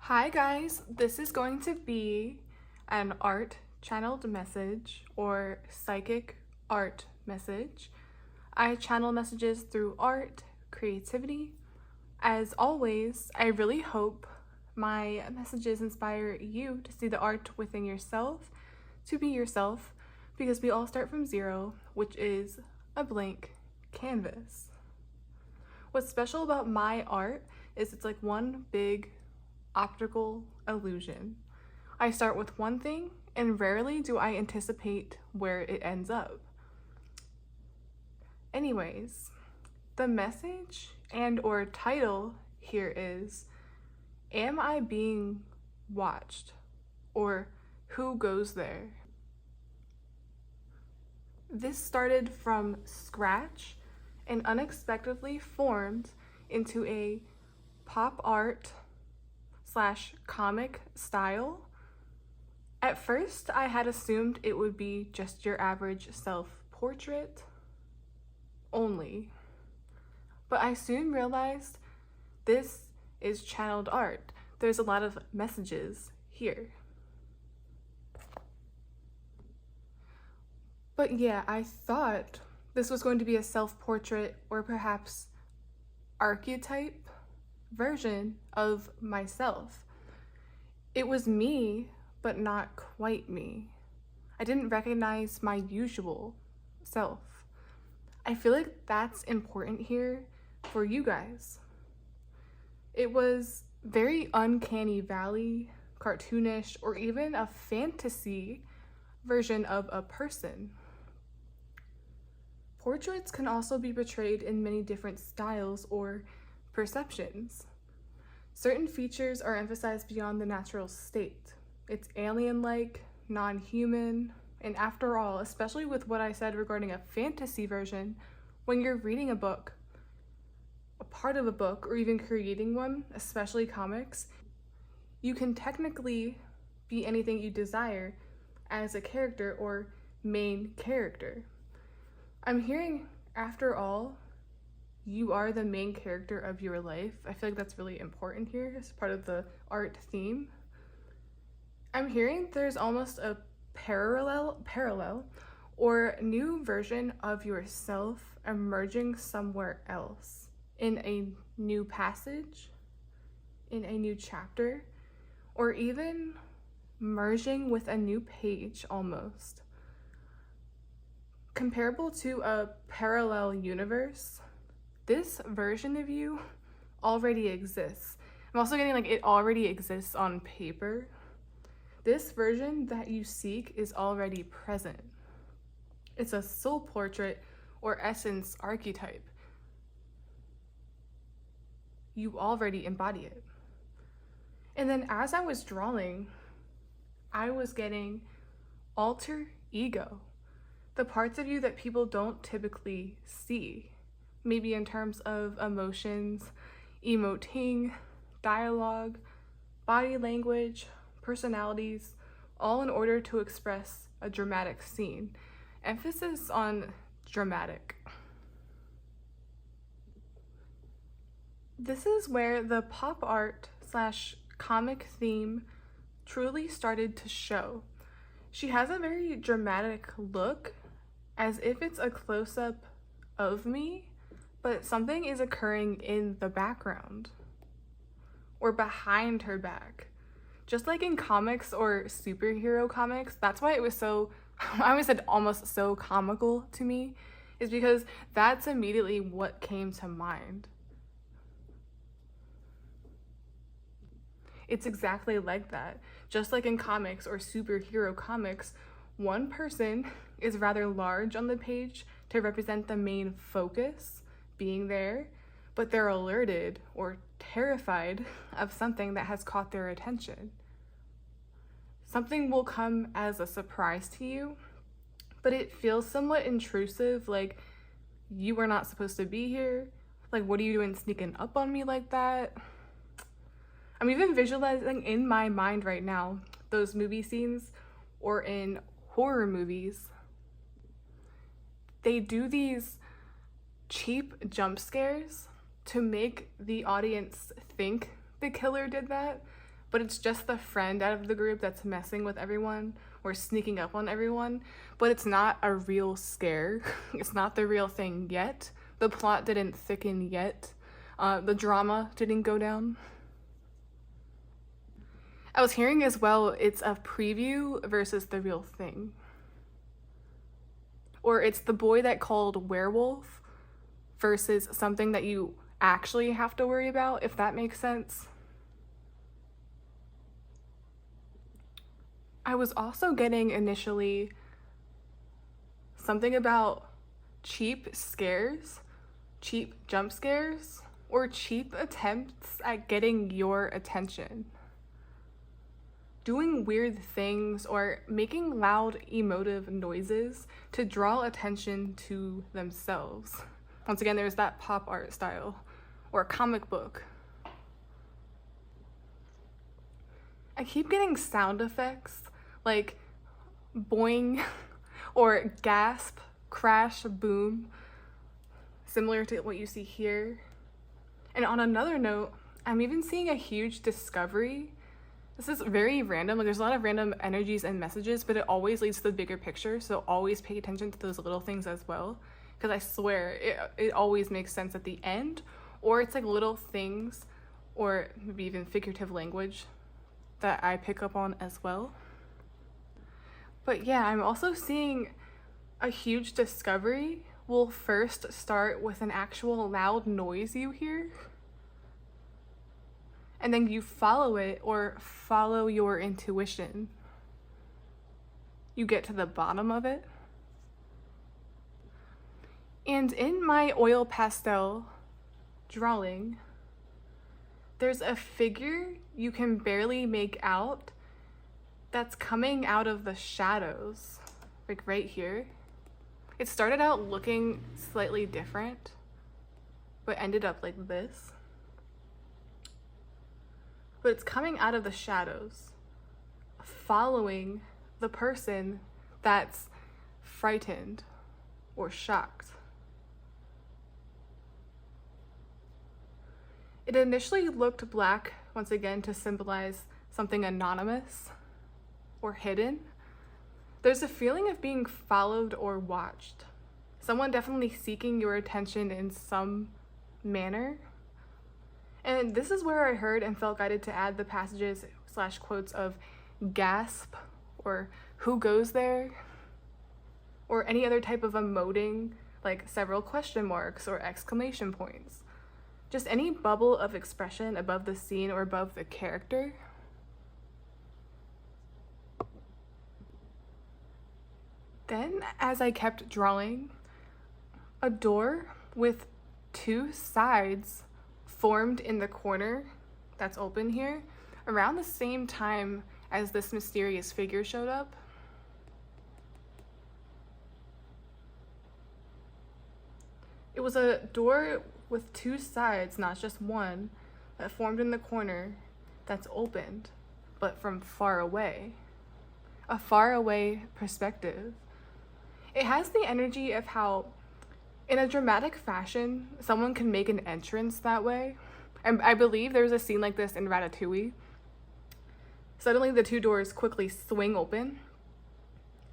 Hi guys, this is going to be an art channeled message or psychic art message. I channel messages through art, creativity. As always, I really hope my messages inspire you to see the art within yourself, to be yourself, because we all start from zero, which is a blank canvas. What's special about my art is it's like one big optical illusion. I start with one thing and rarely do I anticipate where it ends up. Anyways, the message and/or title here is, am I being watched? Or who goes there? This started from scratch and unexpectedly formed into a pop art / comic style. At first, I had assumed it would be just your average self-portrait only, but I soon realized this is channeled art. There's a lot of messages here. But yeah, I thought this was going to be a self-portrait or perhaps archetype version of myself. It was me, but not quite me. I didn't recognize my usual self. I feel like that's important here for you guys. It was very uncanny valley, cartoonish, or even a fantasy version of a person. Portraits can also be portrayed in many different styles or perceptions. Certain features are emphasized beyond the natural state. It's alien-like, non-human, and after all, especially with what I said regarding a fantasy version, when you're reading a book, a part of a book, or even creating one, especially comics, you can technically be anything you desire as a character or main character. I'm hearing, after all, you are the main character of your life. I feel like that's really important here as part of the art theme. I'm hearing there's almost a parallel or new version of yourself emerging somewhere else, in a new passage, in a new chapter, or even merging with a new page almost. Comparable to a parallel universe, this version of you already exists. I'm also getting like it already exists on paper. This version that you seek is already present. It's a soul portrait or essence archetype. You already embody it. And then as I was drawing, I was getting alter ego, the parts of you that people don't typically see. Maybe in terms of emotions, emoting, dialogue, body language, personalities, all in order to express a dramatic scene. Emphasis on dramatic. This is where the pop art / comic theme truly started to show. She has a very dramatic look, as if it's a close-up of me, but something is occurring in the background or behind her back. Just like in comics or superhero comics, that's why it was so, I always said almost so comical to me, is because that's immediately what came to mind. It's exactly like that. Just like in comics or superhero comics, one person is rather large on the page to represent the main focus being there, but they're alerted or terrified of something that has caught their attention. Something will come as a surprise to you, but it feels somewhat intrusive, like you are not supposed to be here. Like, what are you doing sneaking up on me like that? I'm even visualizing in my mind right now those movie scenes, or in horror movies, they do these cheap jump scares to make the audience think the killer did that, but it's just the friend out of the group that's messing with everyone or sneaking up on everyone, but it's not a real scare. It's not the real thing yet. The plot didn't thicken yet. The drama didn't go down. I was hearing as well, it's a preview versus the real thing. Or it's the boy that called werewolf versus something that you actually have to worry about, if that makes sense. I was also getting initially something about cheap scares, cheap jump scares, or cheap attempts at getting your attention. Doing weird things or making loud emotive noises to draw attention to themselves. Once again, there's that pop art style or comic book. I keep getting sound effects like boing or gasp, crash, boom, similar to what you see here. And on another note, I'm even seeing a huge discovery. This is very random, like there's a lot of random energies and messages, but it always leads to the bigger picture, so always pay attention to those little things as well, because I swear it always makes sense at the end, or it's like little things, or maybe even figurative language that I pick up on as well. But yeah, I'm also seeing a huge discovery will first start with an actual loud noise you hear, and then you follow it or follow your intuition. You get to the bottom of it. And in my oil pastel drawing, there's a figure you can barely make out that's coming out of the shadows, like right here. It started out looking slightly different, but ended up like this. But it's coming out of the shadows, following the person that's frightened or shocked. It initially looked black, once again, to symbolize something anonymous or hidden. There's a feeling of being followed or watched. Someone definitely seeking your attention in some manner. And this is where I heard and felt guided to add the passages / quotes of gasp or who goes there, or any other type of emoting like several question marks or exclamation points. Just any bubble of expression above the scene or above the character. Then, as I kept drawing, a door with 2 sides formed in the corner that's open here around the same time as this mysterious figure showed up. It was a door with 2 sides, not just one, that formed in the corner that's opened, but from far away. A far away perspective. It has the energy of how, in a dramatic fashion, someone can make an entrance that way. And I believe there's a scene like this in Ratatouille. Suddenly the 2 doors quickly swing open,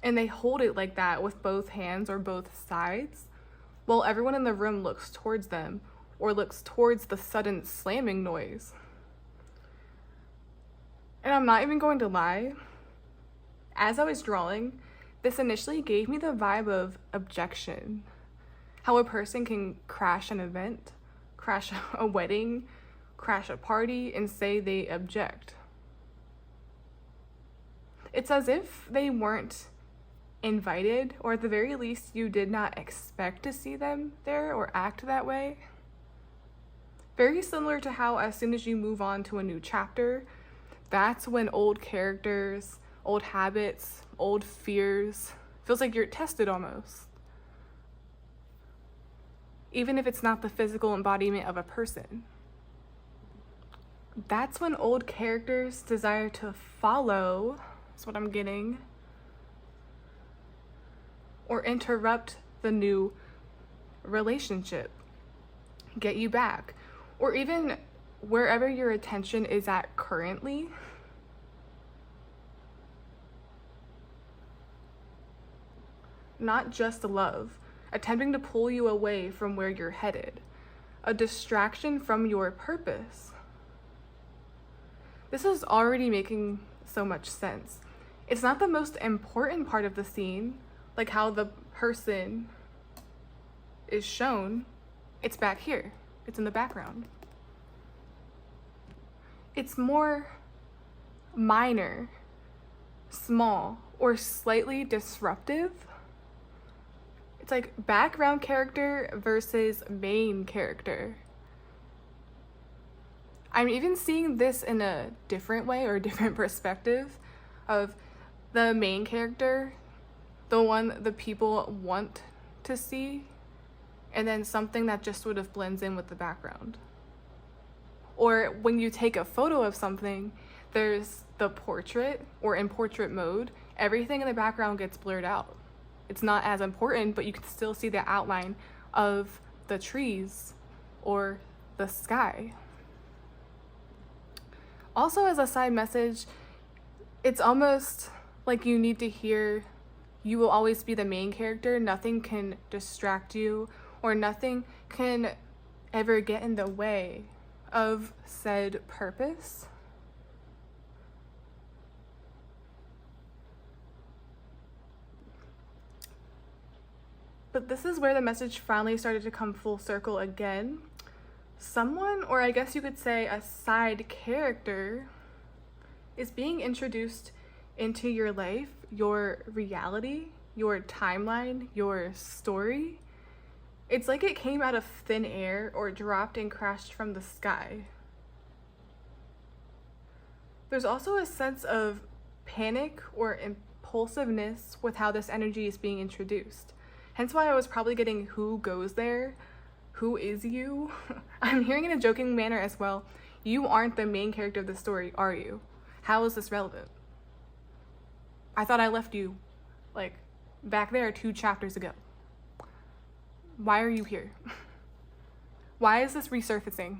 and they hold it like that with both hands or both sides, while everyone in the room looks towards them or looks towards the sudden slamming noise. And I'm not even going to lie, as I was drawing, this initially gave me the vibe of objection. How a person can crash an event, crash a wedding, crash a party, and say they object. It's as if they weren't invited, or at the very least you did not expect to see them there or act that way. Very similar to how as soon as you move on to a new chapter, that's when old characters, old habits, old fears, feels like you're tested almost. Even if it's not the physical embodiment of a person. That's when old characters desire to follow, that's what I'm getting, or interrupt the new relationship, get you back, or even wherever your attention is at currently. Not just love, attempting to pull you away from where you're headed. A distraction from your purpose. This is already making so much sense. It's not the most important part of the scene, like how the person is shown. It's back here. It's in the background. It's more minor, small, or slightly disruptive. It's like background character versus main character. I'm even seeing this in a different way or a different perspective of the main character, the one the people want to see, and then something that just sort of blends in with the background. Or when you take a photo of something, there's the portrait, or in portrait mode, everything in the background gets blurred out. It's not as important, but you can still see the outline of the trees or the sky. Also, as a side message, it's almost like you need to hear you will always be the main character. Nothing can distract you, or nothing can ever get in the way of said purpose. But this is where the message finally started to come full circle again. Someone, or I guess you could say a side character, is being introduced into your life, your reality, your timeline, your story. It's like it came out of thin air or dropped and crashed from the sky. There's also a sense of panic or impulsiveness with how this energy is being introduced. Hence why I was probably getting who goes there, who is you? I'm hearing in a joking manner as well, you aren't the main character of the story, are you? How is this relevant? I thought I left you, like, back there 2 chapters ago. Why are you here? Why is this resurfacing?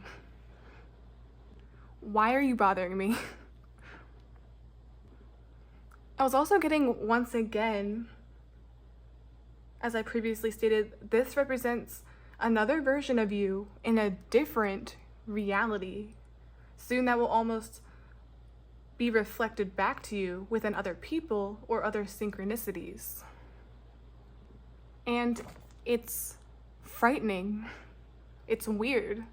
Why are you bothering me? I was also getting, once again, as I previously stated, this represents another version of you in a different reality. Soon that will almost be reflected back to you within other people or other synchronicities. And it's frightening. It's weird.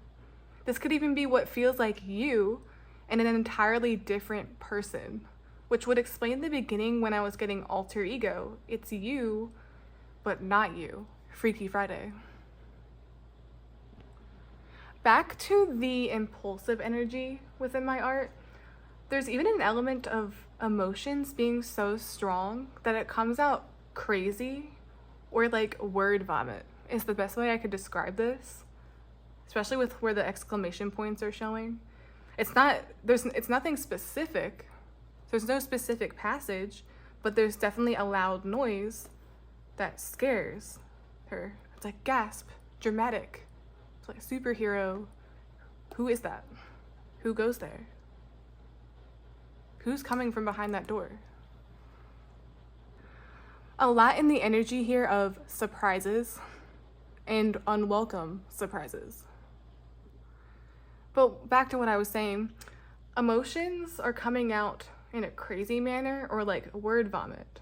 This could even be what feels like you and an entirely different person, which would explain the beginning when I was getting alter ego. It's you, but not you. Freaky Friday. Back to the impulsive energy within my art, there's even an element of emotions being so strong that it comes out crazy, or like word vomit is the best way I could describe this, especially with where the exclamation points are showing. It's nothing specific. There's no specific passage, but there's definitely a loud noise that scares her. It's like gasp, dramatic. It's like superhero. Who is that? Who goes there? Who's coming from behind that door? A lot in the energy here of surprises and unwelcome surprises. But back to what I was saying, emotions are coming out in a crazy manner, or like word vomit.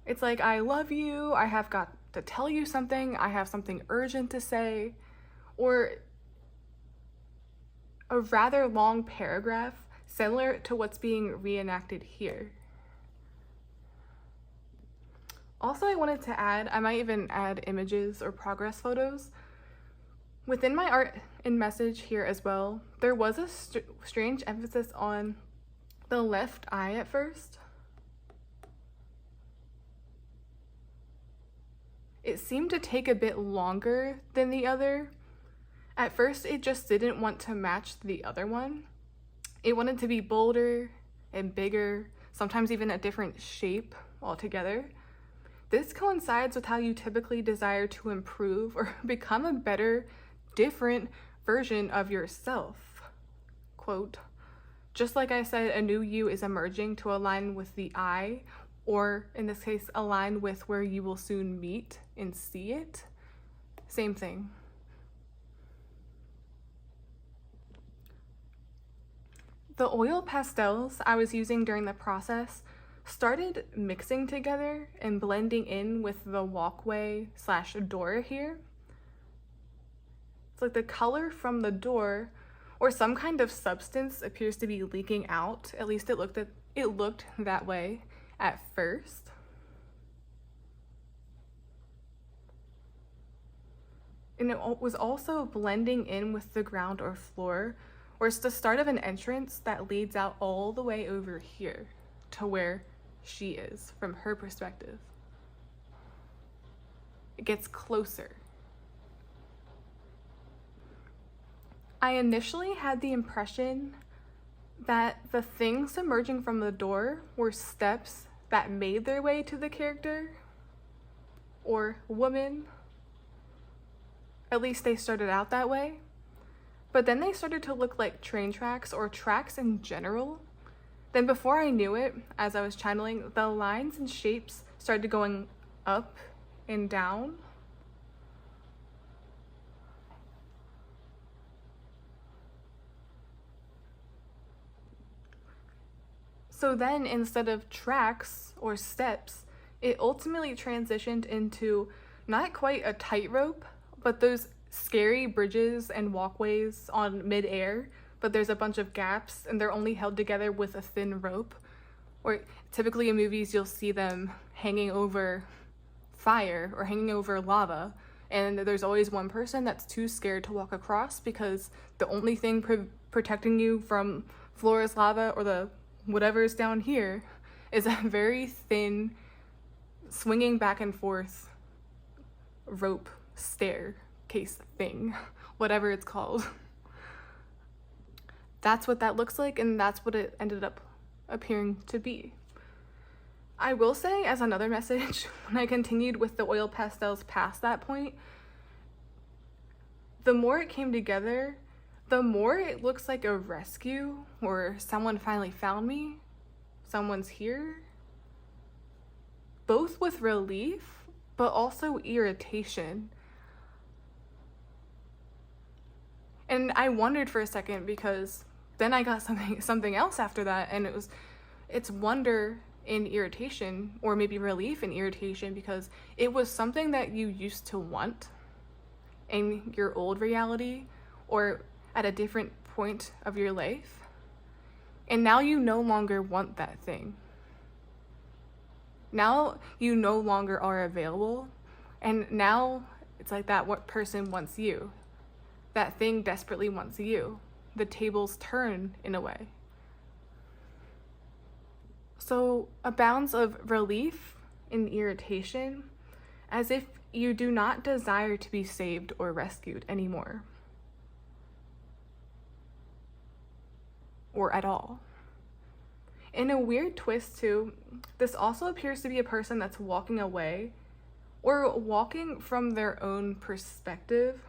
It's like, I love you, I have got to tell you something, I have something urgent to say, or a rather long paragraph similar to what's being reenacted here. Also, I wanted to add, I might even add images or progress photos. Within my art and message here as well, there was a strange emphasis on the left eye at first. It seemed to take a bit longer than the other. At first, it just didn't want to match the other one. It wanted to be bolder and bigger, sometimes even a different shape altogether. This coincides with how you typically desire to improve or become a better, different version of yourself. quote, just like I said, a new you is emerging to align with the I, or in this case, align with where you will soon meet and see it. Same thing. The oil pastels I was using during the process started mixing together and blending in with the walkway / door here. It's like the color from the door or some kind of substance appears to be leaking out. At least it looked that way at first. And it was also blending in with the ground or floor, or it's the start of an entrance that leads out all the way over here to where she is from her perspective. It gets closer. I initially had the impression that the things emerging from the door were steps that made their way to the character or woman. At least they started out that way. But then they started to look like train tracks or tracks in general. Then before I knew it, as I was channeling, the lines and shapes started going up and down. So then instead of tracks or steps, it ultimately transitioned into not quite a tightrope, but those scary bridges and walkways on mid-air, but there's a bunch of gaps and they're only held together with a thin rope. Or typically in movies, you'll see them hanging over fire or hanging over lava. And there's always one person that's too scared to walk across because the only thing protecting you from Flora's lava or the whatever's down here is a very thin, swinging back and forth rope staircase thing, whatever it's called. That's what that looks like, and that's what it ended up appearing to be. I will say, as another message, when I continued with the oil pastels past that point, the more it came together, the more it looks like a rescue, or someone finally found me, someone's here. Both with relief, but also irritation. And I wondered for a second because then I got something else after that, and it's wonder and irritation, or maybe relief and irritation, because it was something that you used to want in your old reality or at a different point of your life, and now you no longer want that thing. Now you no longer are available, and now it's like that person wants you. That thing desperately wants you. The tables turn in a way. So abounds of relief and irritation, as if you do not desire to be saved or rescued anymore. Or at all. In a weird twist too, this also appears to be a person that's walking away or walking from their own perspective.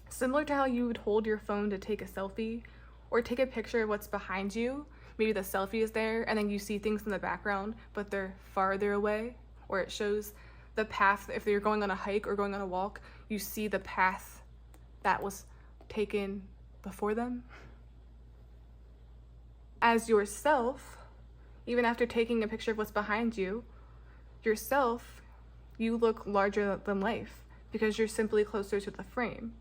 Similar to how you would hold your phone to take a selfie or take a picture of what's behind you. Maybe the selfie is there and then you see things in the background, but they're farther away, or it shows the path. If you're going on a hike or going on a walk, you see the path that was taken before them. As yourself, even after taking a picture of what's behind you, yourself, you look larger than life because you're simply closer to the frame.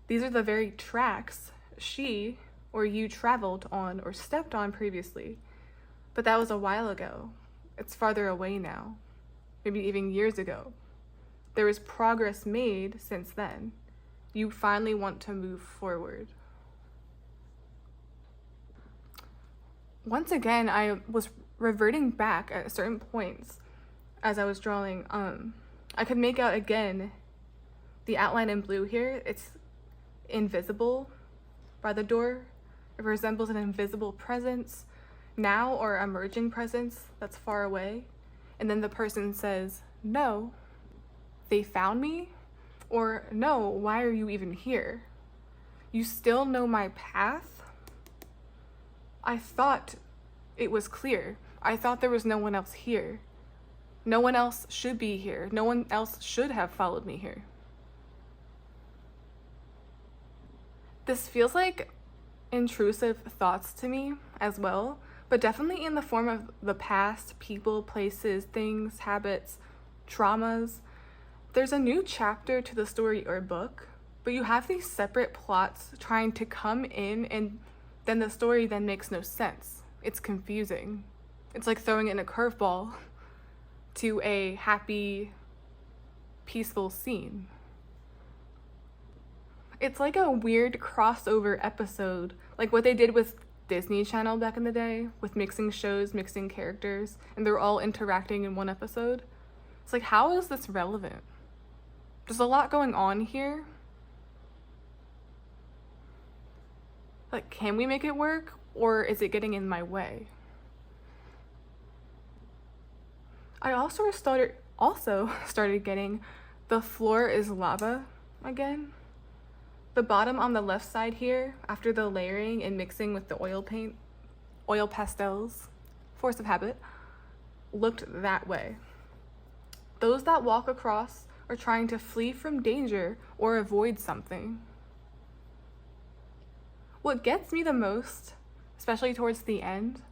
These are the very tracks she or you traveled on or stepped on previously, but that was a while ago. It's farther away now, maybe even years ago. There was progress made since then. You finally want to move forward. Once again, I was reverting back at certain points as I was drawing. I could make out again the outline in blue here. It's invisible by the door. It resembles an invisible presence now, or emerging presence that's far away. And then the person says, no, they found me, or no, why are you even here? You still know my path, I thought it was clear. I thought there was no one else here. No one else should be here. No one else should have followed me here. This feels like intrusive thoughts to me as well, but definitely in the form of the past, people, places, things, habits, traumas. There's a new chapter to the story or book, but you have these separate plots trying to come in, and then the story then makes no sense. It's confusing. It's like throwing in a curveball to a happy, peaceful scene. It's like a weird crossover episode, like what they did with Disney Channel back in the day, with mixing shows, mixing characters, and they're all interacting in one episode. It's like, how is this relevant? There's a lot going on here. Like, can we make it work, or is it getting in my way? I also started getting the floor is lava again. The bottom on the left side here, after the layering and mixing with the oil pastels, force of habit, looked that way. Those that walk across are trying to flee from danger or avoid something. What gets me the most, especially towards the end,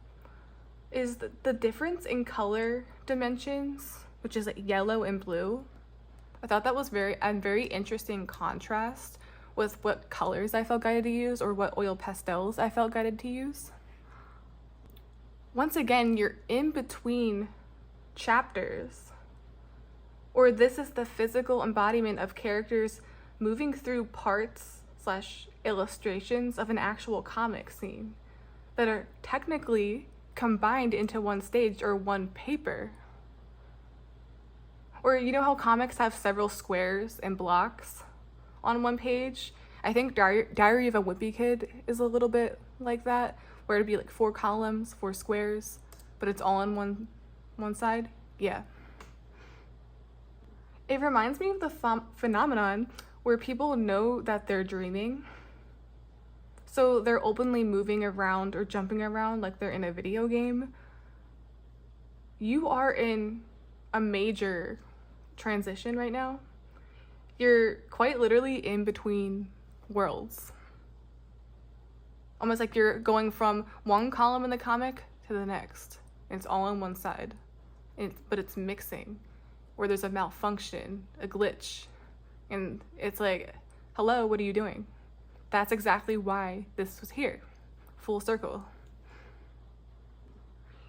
is the difference in color dimensions, which is like yellow and blue. I thought that was a very interesting contrast with what colors I felt guided to use, or what oil pastels I felt guided to use. Once again, you're in between chapters, or this is the physical embodiment of characters moving through parts / illustrations of an actual comic scene that are technically combined into one stage or one paper. Or you know how comics have several squares and blocks on one page? I think Diary of a Wimpy Kid is a little bit like that, where it'd be like 4 columns, 4 squares, but it's all on one side. Yeah. It reminds me of the phenomenon where people know that they're dreaming, so they're openly moving around or jumping around like they're in a video game. You are in a major transition right now. You're quite literally in between worlds. Almost like you're going from one column in the comic to the next. And it's all on one side. But it's mixing, where there's a malfunction, a glitch. And it's like, hello, what are you doing? That's exactly why this was here. Full circle.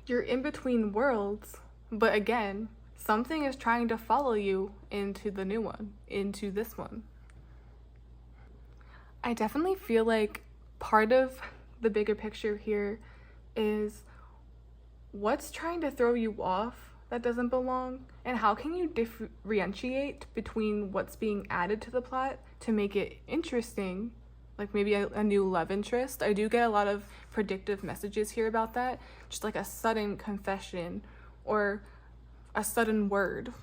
You're in between worlds, but again, something is trying to follow you into the new one, into this one. I definitely feel like part of the bigger picture here is what's trying to throw you off that doesn't belong, and how can you differentiate between what's being added to the plot to make it interesting, like maybe a new love interest. I do get a lot of predictive messages here about that, just like a sudden confession or a sudden word,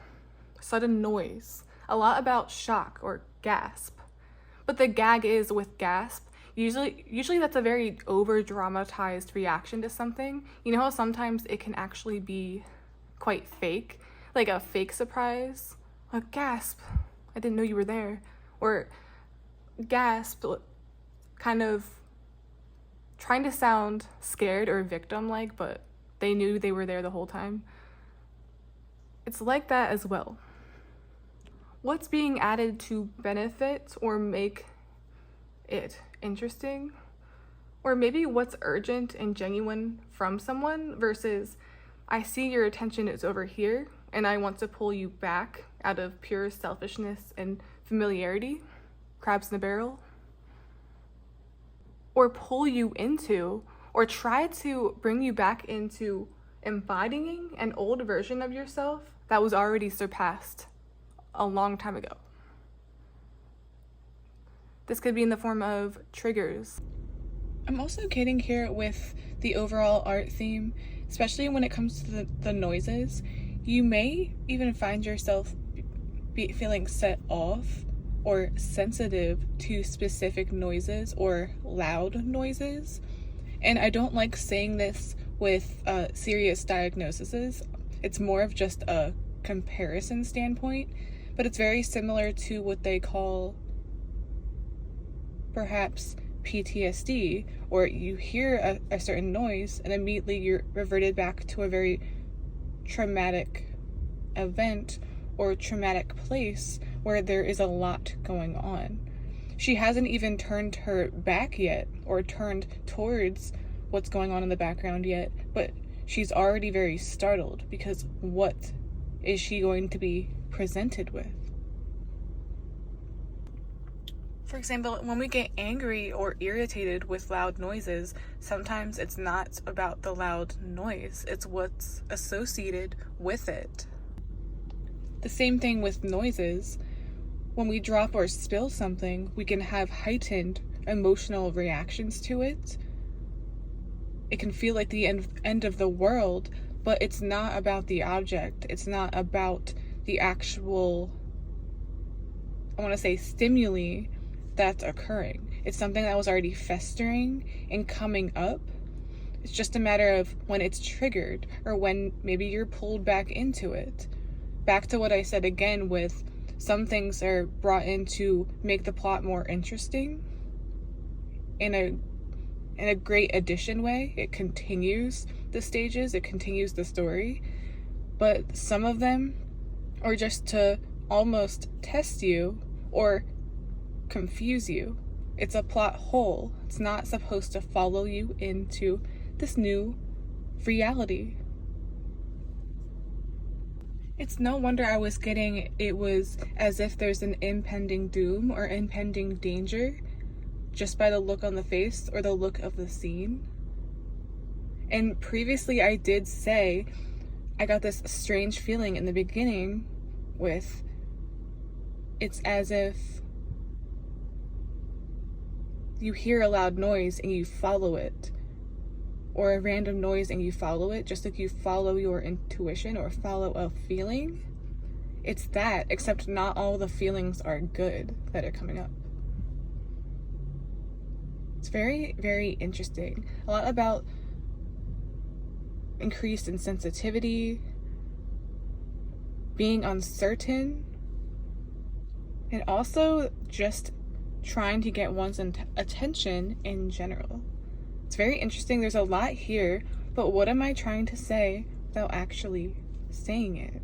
sudden noise, a lot about shock or gasp. But the gag is with gasp, usually that's a very over dramatized reaction to something. You know how sometimes it can actually be quite fake, like a fake surprise, like gasp, I didn't know you were there, or gasp, kind of trying to sound scared or victim-like, but they knew they were there the whole time. It's like that as well. What's being added to benefit or make it interesting? Or maybe what's urgent and genuine from someone versus, I see your attention is over here and I want to pull you back out of pure selfishness and familiarity, crabs in a barrel. Or pull you into, or try to bring you back into embodying an old version of yourself that was already surpassed a long time ago. This could be in the form of triggers. I'm also kidding here with the overall art theme, especially when it comes to the noises. You may even find yourself feeling set off or sensitive to specific noises or loud noises. And I don't like saying this with serious diagnoses. It's more of just a comparison standpoint, but it's very similar to what they call perhaps PTSD, or you hear a certain noise and immediately you're reverted back to a very traumatic event or traumatic place where there is a lot going on. She hasn't even turned her back yet or turned towards what's going on in the background yet, but she's already very startled because what is she going to be presented with? For example, when we get angry or irritated with loud noises, sometimes it's not about the loud noise, it's what's associated with it. The same thing with noises. When we drop or spill something, we can have heightened emotional reactions to it. It can feel like the end of the world, but it's not about the object. It's not about the actual, I want to say, stimuli that's occurring. It's something that was already festering and coming up. It's just a matter of when it's triggered or when maybe you're pulled back into it. Back to what I said again with some things are brought in to make the plot more interesting in a great addition way. It continues the stages, it continues the story, but some of them are just to almost test you or confuse you. It's a plot hole. It's not supposed to follow you into this new reality. It's no wonder I was getting it was as if there's an impending doom or impending danger just by the look on the face or the look of the scene. And previously I did say I got this strange feeling in the beginning with it's as if you hear a loud noise and you follow it, or a random noise and you follow it, just like you follow your intuition or follow a feeling. It's that, except not all the feelings are good that are coming up. It's very, very interesting. A lot about increased insensitivity, being uncertain, and also just trying to get one's attention in general. It's very interesting. There's a lot here, but what am I trying to say without actually saying it?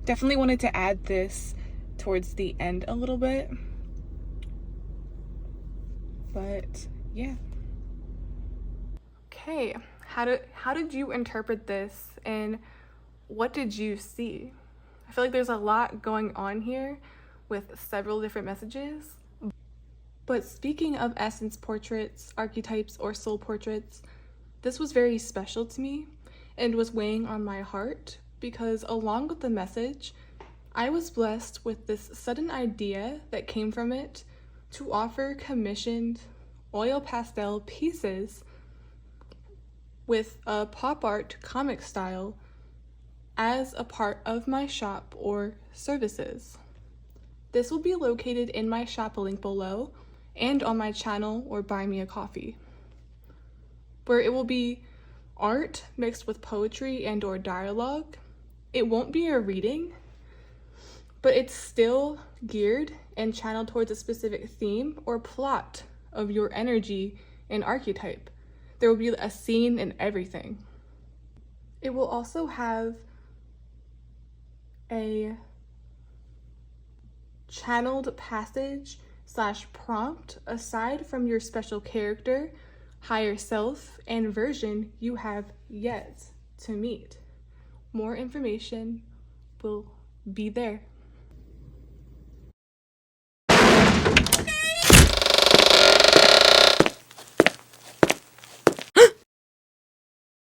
Definitely wanted to add this towards the end a little bit, but yeah. Okay, how did you interpret this and what did you see? I feel like there's a lot going on here with several different messages. But speaking of essence portraits, archetypes, or soul portraits, this was very special to me and was weighing on my heart because along with the message, I was blessed with this sudden idea that came from it to offer commissioned oil pastel pieces with a pop art comic style as a part of my shop or services. This will be located in my shop link below and on my channel or buy me a coffee, where it will be art mixed with poetry and or dialogue. It won't be a reading, but it's still geared and channeled towards a specific theme or plot of your energy and archetype. There will be a scene and everything. It will also have a channeled passage / prompt aside from your special character, higher self, and version you have yet to meet. More information will be there.